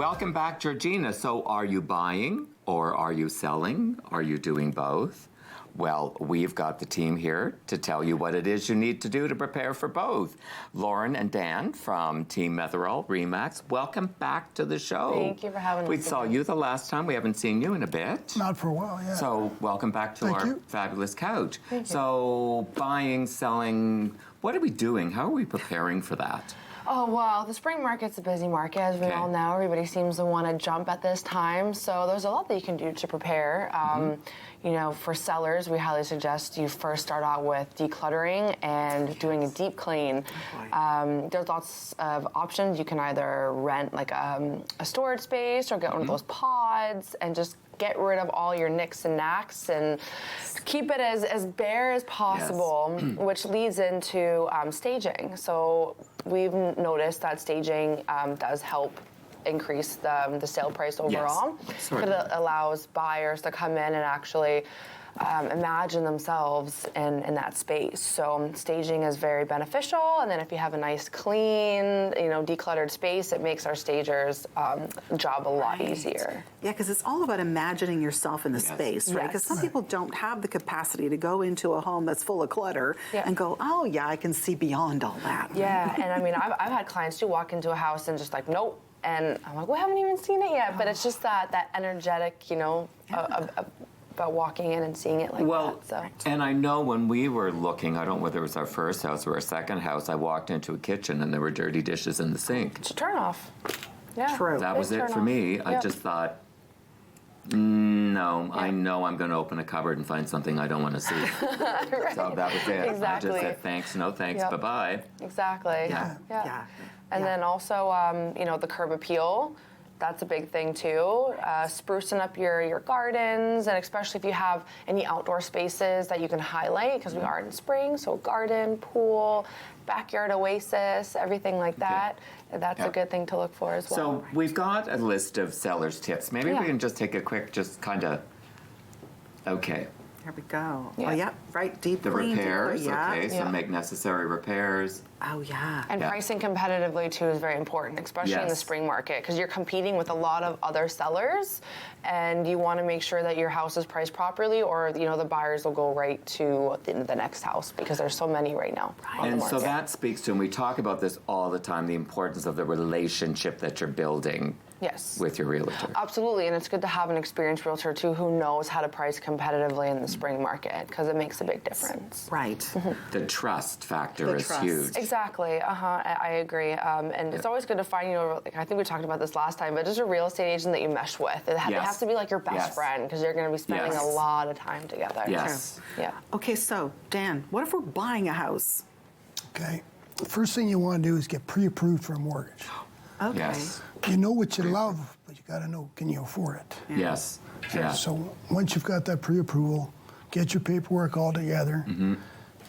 Welcome back, Georgina. So are you buying or are you selling? Are you doing both? Well, we've got the team here to tell you what it is you need to do to prepare for both. Lauren and Dan from Team Metherall, RE/MAX, welcome back to the show. Thank you for having us. We saw you the last time. We haven't seen you in a bit. Not for a while, yeah. So welcome back to our fabulous couch. So buying, selling, what are we doing? How are we preparing for that? Oh, well, the spring market's a busy market, as we all know. Everybody seems to want to jump at this time. So there's a lot that you can do to prepare. You know, for sellers, we highly suggest you first start out with decluttering and doing a deep clean. There's lots of options. You can either rent like a storage space or get one of those pods and just get rid of all your nicks and knacks and keep it as bare as possible, which leads into staging. So we've noticed that staging does help increase the sale price overall. Yes. It allows buyers to come in and actually imagine themselves in that space. So staging is very beneficial, and then if you have a nice, clean, decluttered space, it makes our stagers' job a lot easier. Yeah, because it's all about imagining yourself in the space, right? Because some people don't have the capacity to go into a home that's full of clutter and go, oh yeah, I can see beyond all that. Yeah, and I mean, I've had clients who walk into a house and just like, nope. And I'm like, we haven't even seen it yet. But it's just that energetic, about walking in and seeing it like that. So. And I know when we were looking, I don't know whether it was our first house or our second house, I walked into a kitchen and there were dirty dishes in the sink. It's a turn off. Yeah. True. That was it for me. I just thought, no, I know I'm going to open a cupboard and find something I don't want to see. Right. So that was it. Exactly. I just said thanks, no thanks, bye-bye. Exactly. Yeah. And then also, the curb appeal. That's a big thing too. Sprucing up your gardens, and especially if you have any outdoor spaces that you can highlight, because we are in spring, so garden, pool, backyard oasis, everything like that. That's a good thing to look for as well. So we've got a list of sellers' tips. Maybe we can just take a quick, okay. Here we go. Yeah. Oh, yeah, right, deep The clean. repairs, so make necessary repairs. Oh, yeah. And pricing competitively, too, is very important, especially in the spring market, because you're competing with a lot of other sellers, and you want to make sure that your house is priced properly, or, the buyers will go right to the next house, because there's so many right now on the market. So that speaks to, and we talk about this all the time, the importance of the relationship that you're building with your realtor. Absolutely, and it's good to have an experienced realtor, too, who knows how to price competitively in the spring market, because it makes a big difference. Right. The trust factor is huge. Exactly. I agree. And it's always good to find, I think we talked about this last time, but just a real estate agent that you mesh with. They have to be like your best friend, because you're going to be spending a lot of time together. Yes. Yeah. Okay, so Dan, what if we're buying a house? Okay. The first thing you want to do is get pre-approved for a mortgage. Okay. Yes. You know what you love, but you got to know, can you afford it? Yes. Yeah. So once you've got that pre-approval, get your paperwork all together.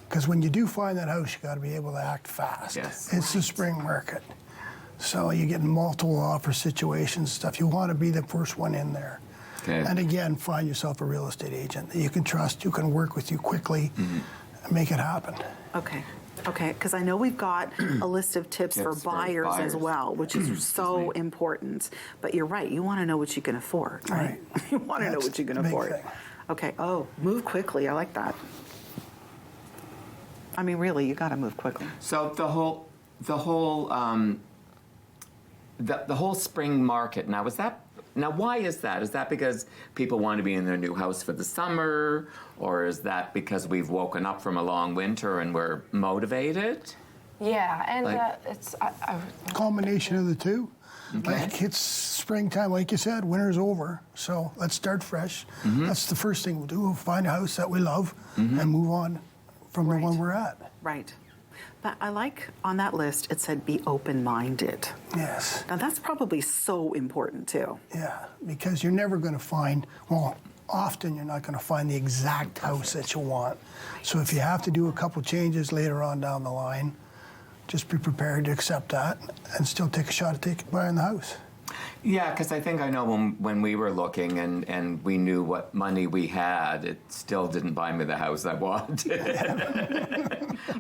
Because when you do find that house, you got to be able to act fast. Yes. It's the spring market. So you get multiple offer situations, stuff. You want to be the first one in there. Okay. And again, find yourself a real estate agent that you can trust, who can work with you quickly and make it happen. Okay, because I know we've got a list of tips for buyers as well, which is so important. But you're right, you want to know what you can afford, right? You want to know what you can afford. Thing. Okay, move quickly, I like that. I mean, really, you got to move quickly. So the whole spring market, now why is that? Is that because people want to be in their new house for the summer, or is that because we've woken up from a long winter and we're motivated? Yeah, and it's a combination of the two. Okay. Like, it's springtime, like you said, winter's over, so let's start fresh. That's the first thing we'll do. We'll find a house that we love and move on from the one we're at. Right. But I like on that list, it said be open-minded. Yes. Now that's probably so important too. Yeah, because you're never going to find, often you're not going to find the exact house that you want. So if you have to do a couple changes later on down the line, just be prepared to accept that and still take a shot at buying the house. Yeah, because I think I know when we were looking and we knew what money we had, it still didn't buy me the house I wanted.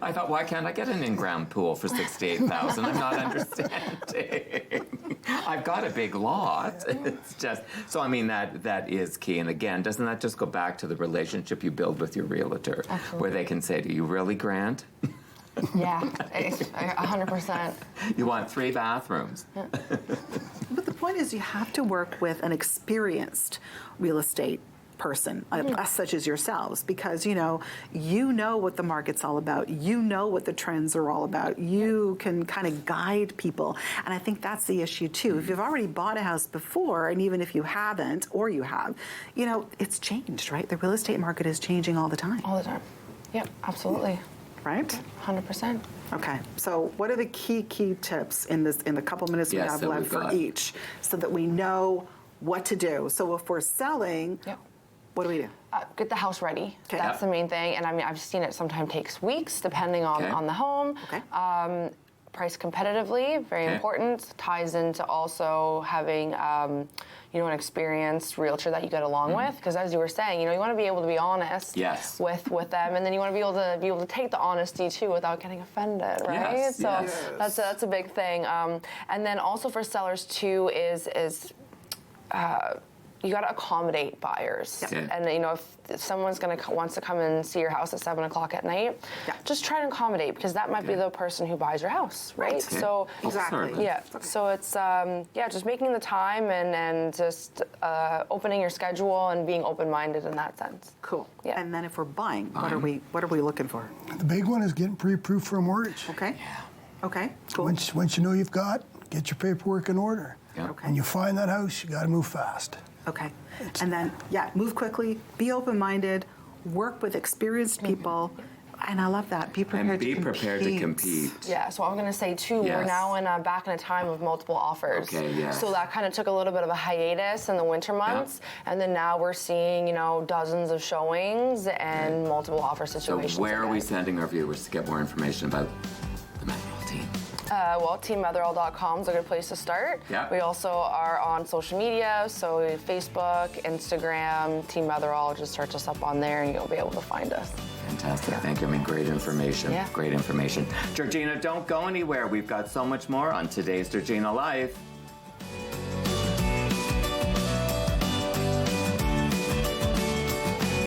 I thought, why can't I get an in-ground pool for $68,000? I'm not understanding. I've got a big lot. It's just, so I mean, that is key. And again, doesn't that just go back to the relationship you build with your realtor? Absolutely. Where they can say to you, really, Grant? Yeah, 100%. You want 3 bathrooms. But the point is, you have to work with an experienced real estate person, such as yourselves, because you know what the market's all about. You know what the trends are all about. You can kind of guide people, and I think that's the issue too. If you've already bought a house before, and even if you haven't, or you have, you know, it's changed, right? The real estate market is changing all the time. All the time. Yep, absolutely. Right? 100%. Okay, so what are the key tips in the couple minutes we have left for each, so that we know what to do? So if we're selling, what do we do? Get the house ready. Okay. That's the main thing. And I mean, I've seen it sometimes takes weeks, depending on the home. Okay. Price competitively, very important. Ties into also having an experienced realtor that you get along with. Because as you were saying, you want to be able to be honest with them, and then you want to be able to take the honesty too without getting offended, right? Yes, so yes. that's a big thing. And then also for sellers too is you got to accommodate buyers. Okay. And if someone's wants to come and see your house at 7 o'clock at night, just try to accommodate, because that might be the person who buys your house, right? Okay. So exactly. Yeah. So it's just making the time and just opening your schedule and being open-minded in that sense. Cool. Yeah. And then if we're buying, what are we looking for? The big one is getting pre-approved for a mortgage. Okay. Okay. Cool. Once you know you've get your paperwork in order. Yeah. Okay. And you find that house, you got to move fast. Okay. And then, move quickly, be open-minded, work with experienced people, and I love that. Be prepared And be to compete. prepared to compete. Yeah, so I'm going to say too, we're now back in a time of multiple offers. Okay, yes. So that kind of took a little bit of a hiatus in the winter months, and then now we're seeing, dozens of showings and multiple offer situations. So where are we again. sending our viewers to get more information about the Metherall team? TeamMetherall.com is a good place to start. Yeah. We also are on social media, so Facebook, Instagram, Team Metherall. Just search us up on there and you'll be able to find us. Fantastic. Thank you. I mean, great information. Yeah. Great information. Georgina, don't go anywhere. We've got so much more on today's Georgina Life.